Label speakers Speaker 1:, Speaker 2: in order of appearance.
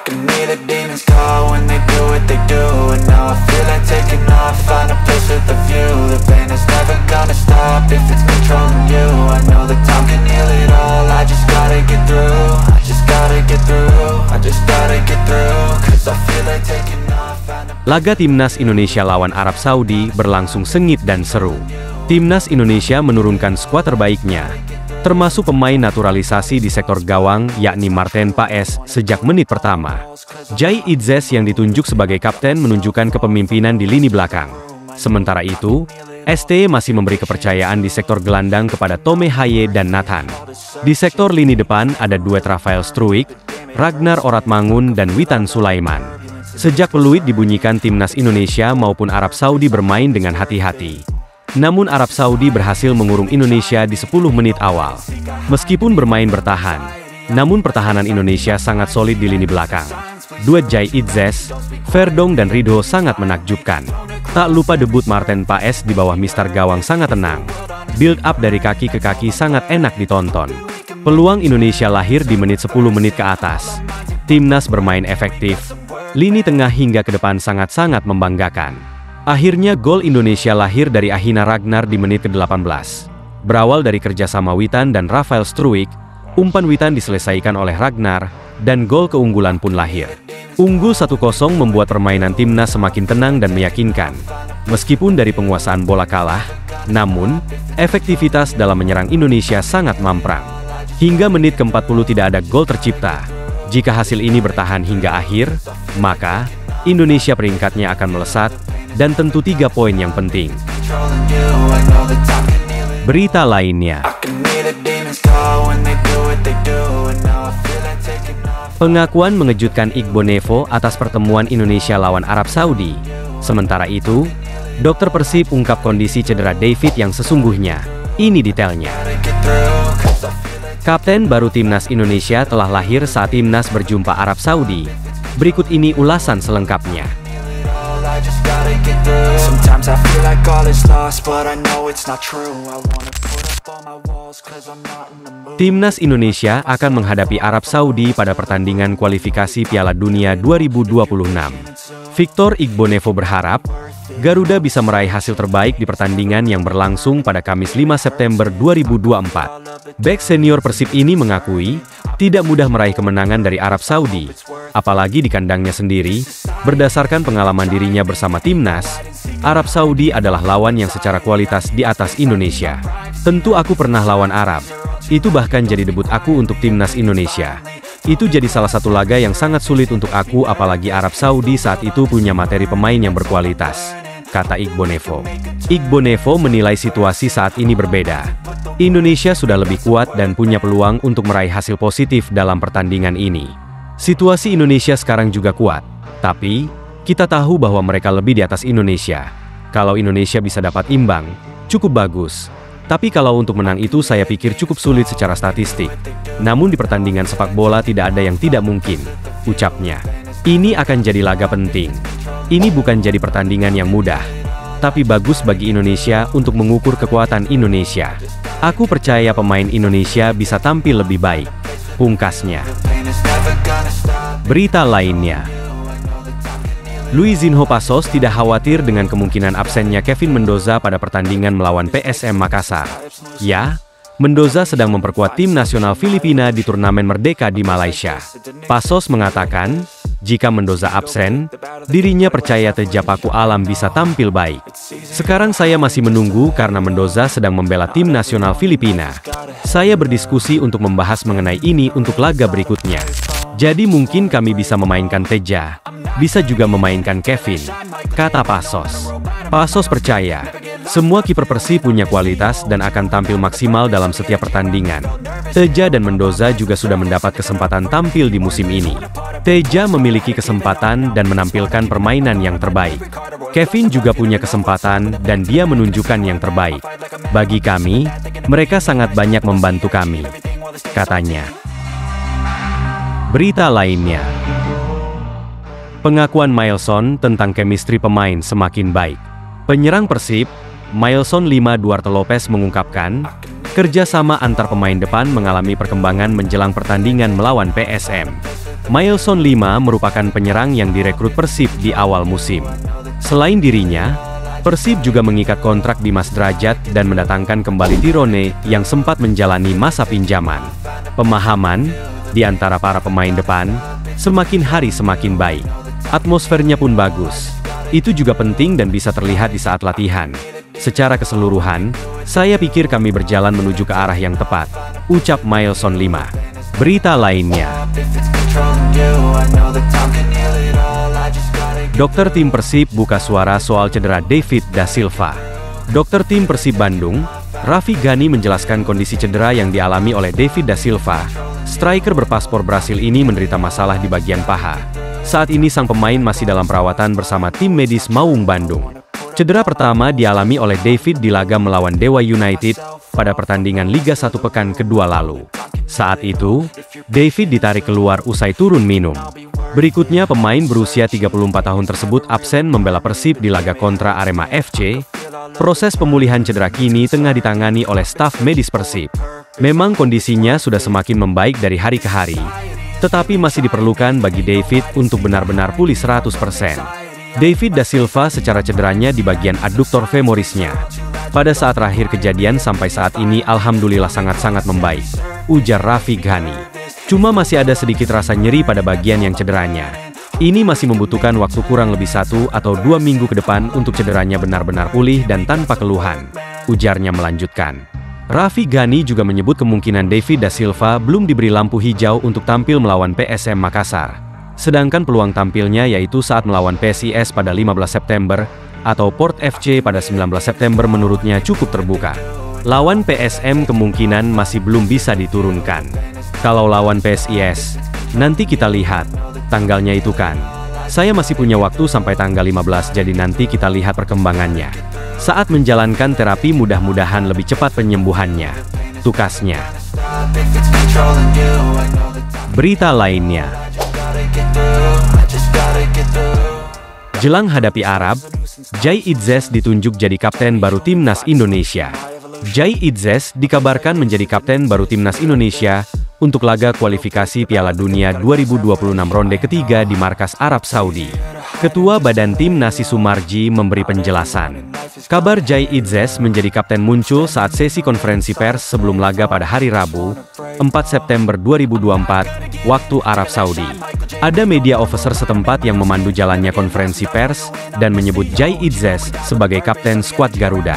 Speaker 1: can hear the demons call when they do what they do. And now I feel like taking off, find a place with a view. The pain is never gonna stop if it's controlling you. I know that time can heal it all, I just gotta get through. I just gotta get through, I just gotta get through. Cause I feel like taking off, find a...
Speaker 2: Laga Timnas Indonesia lawan Arab Saudi berlangsung sengit dan seru. Timnas Indonesia menurunkan skuad terbaiknya, termasuk pemain naturalisasi di sektor gawang yakni Marten Paes sejak menit pertama. Jai Idzes yang ditunjuk sebagai kapten menunjukkan kepemimpinan di lini belakang. Sementara itu, ST masih memberi kepercayaan di sektor gelandang kepada Tome Haye dan Nathan. Di sektor lini depan ada duet Rafael Struijk, Ragnar Oratmangun dan Witan Sulaiman. Sejak peluit dibunyikan Timnas Indonesia maupun Arab Saudi bermain dengan hati-hati. Namun Arab Saudi berhasil mengurung Indonesia di 10 menit awal. Meskipun bermain bertahan, namun pertahanan Indonesia sangat solid di lini belakang. Duet Jai Idzes, Verdong dan Ridho sangat menakjubkan. Tak lupa debut Marten Paes di bawah mister gawang sangat tenang. Build up dari kaki ke kaki sangat enak ditonton. Peluang Indonesia lahir di menit 10 menit ke atas. Timnas bermain efektif. Lini tengah hingga ke depan sangat-sangat membanggakan. Akhirnya gol Indonesia lahir dari Ahina Ragnar di menit ke-18. Berawal dari kerjasama Witan dan Rafael Struijk, umpan Witan diselesaikan oleh Ragnar, dan gol keunggulan pun lahir. Unggul 1-0 membuat permainan timnas semakin tenang dan meyakinkan. Meskipun dari penguasaan bola kalah, namun, efektivitas dalam menyerang Indonesia sangat mamprang. Hingga menit ke-40 tidak ada gol tercipta. Jika hasil ini bertahan hingga akhir, maka Indonesia peringkatnya akan melesat, dan tentu 3 poin yang penting. Berita lainnya. Pengakuan mengejutkan Igbonevo atas pertemuan Indonesia lawan Arab Saudi. Sementara itu, dokter Persib ungkap kondisi cedera David yang sesungguhnya. Ini detailnya. Kapten baru Timnas Indonesia telah lahir saat Timnas berjumpa Arab Saudi. Berikut ini ulasan selengkapnya. Timnas Indonesia akan menghadapi Arab Saudi pada pertandingan kualifikasi Piala Dunia 2026. Victor Igbonevo berharap Garuda bisa meraih hasil terbaik di pertandingan yang berlangsung pada Kamis 5 September 2024. Bek senior Persib ini mengakui tidak mudah meraih kemenangan dari Arab Saudi, apalagi di kandangnya sendiri. Berdasarkan pengalaman dirinya bersama Timnas, Arab Saudi adalah lawan yang secara kualitas di atas Indonesia. Tentu aku pernah lawan Arab. Itu bahkan jadi debut aku untuk Timnas Indonesia. Itu jadi salah satu laga yang sangat sulit untuk aku, apalagi Arab Saudi saat itu punya materi pemain yang berkualitas, kata Igbonevo. Igbonevo menilai situasi saat ini berbeda. Indonesia sudah lebih kuat dan punya peluang untuk meraih hasil positif dalam pertandingan ini. Situasi Indonesia sekarang juga kuat, tapi kita tahu bahwa mereka lebih di atas Indonesia. Kalau Indonesia bisa dapat imbang, cukup bagus. Tapi kalau untuk menang itu saya pikir cukup sulit secara statistik. Namun di pertandingan sepak bola tidak ada yang tidak mungkin, ucapnya. Ini akan jadi laga penting. Ini bukan jadi pertandingan yang mudah, tapi bagus bagi Indonesia untuk mengukur kekuatan Indonesia. Aku percaya pemain Indonesia bisa tampil lebih baik, pungkasnya. Berita lainnya. Luizinho Passos tidak khawatir dengan kemungkinan absennya Kevin Mendoza pada pertandingan melawan PSM Makassar. Ya, Mendoza sedang memperkuat tim nasional Filipina di turnamen Merdeka di Malaysia. Passos mengatakan, jika Mendoza absen, dirinya percaya Teja Paku Alam bisa tampil baik. Sekarang saya masih menunggu karena Mendoza sedang membela tim nasional Filipina. Saya berdiskusi untuk membahas mengenai ini untuk laga berikutnya. Jadi mungkin kami bisa memainkan Teja, bisa juga memainkan Kevin, kata Passos. Passos percaya, semua kiper Persib punya kualitas dan akan tampil maksimal dalam setiap pertandingan. Teja dan Mendoza juga sudah mendapat kesempatan tampil di musim ini. Teja memiliki kesempatan dan menampilkan permainan yang terbaik. Kevin juga punya kesempatan dan dia menunjukkan yang terbaik. Bagi kami, mereka sangat banyak membantu kami, katanya. Berita lainnya. Pengakuan Mailson tentang chemistry pemain semakin baik. Penyerang Persib, Mailson 5 Duarte Lopez mengungkapkan, kerjasama antar pemain depan mengalami perkembangan menjelang pertandingan melawan PSM. Mailson 5 merupakan penyerang yang direkrut Persib di awal musim. Selain dirinya, Persib juga mengikat kontrak Dimas Drajat dan mendatangkan kembali Tirone yang sempat menjalani masa pinjaman. Pemahaman di antara para pemain depan semakin hari semakin baik. Atmosfernya pun bagus. Itu juga penting dan bisa terlihat di saat latihan. Secara keseluruhan, saya pikir kami berjalan menuju ke arah yang tepat, ucap Mailson 5. Berita lainnya. Dokter tim Persib buka suara soal cedera David da Silva. Dokter tim Persib Bandung, Raffi Ghani menjelaskan kondisi cedera yang dialami oleh David da Silva. Striker berpaspor Brasil ini menderita masalah di bagian paha. Saat ini sang pemain masih dalam perawatan bersama tim medis Maung Bandung. Cedera pertama dialami oleh David di laga melawan Dewa United pada pertandingan Liga 1 pekan kedua lalu. Saat itu, David ditarik keluar usai turun minum. Berikutnya pemain berusia 34 tahun tersebut absen membela Persib di laga kontra Arema FC. Proses pemulihan cedera kini tengah ditangani oleh staf medis Persib. Memang kondisinya sudah semakin membaik dari hari ke hari, tetapi masih diperlukan bagi David untuk benar-benar pulih 100%. David da Silva secara cederanya di bagian adduktor femorisnya. Pada saat terakhir kejadian sampai saat ini alhamdulillah sangat-sangat membaik, ujar Raffi Ghani. Cuma masih ada sedikit rasa nyeri pada bagian yang cederanya. Ini masih membutuhkan waktu kurang lebih 1 atau 2 minggu ke depan untuk cederanya benar-benar pulih dan tanpa keluhan, ujarnya melanjutkan. Raffi Ghani juga menyebut kemungkinan David da Silva belum diberi lampu hijau untuk tampil melawan PSM Makassar. Sedangkan peluang tampilnya yaitu saat melawan PSIS pada 15 September atau Port FC pada 19 September menurutnya cukup terbuka. Lawan PSM kemungkinan masih belum bisa diturunkan. Kalau lawan PSIS, nanti kita lihat, tanggalnya itu kan. Saya masih punya waktu sampai tanggal 15 jadi nanti kita lihat perkembangannya. Saat menjalankan terapi mudah-mudahan lebih cepat penyembuhannya, tukasnya. Berita lainnya. Jelang hadapi Arab, Jai Idzes ditunjuk jadi kapten baru Timnas Indonesia. Jai Idzes dikabarkan menjadi kapten baru Timnas Indonesia untuk laga kualifikasi Piala Dunia 2026 ronde ketiga di markas Arab Saudi. Ketua Badan Tim Nasi Sumarji memberi penjelasan. Kabar Jai Idzes menjadi kapten muncul saat sesi konferensi pers sebelum laga pada hari Rabu, 4 September 2024, waktu Arab Saudi. Ada media officer setempat yang memandu jalannya konferensi pers dan menyebut Jai Idzes sebagai kapten skuad Garuda.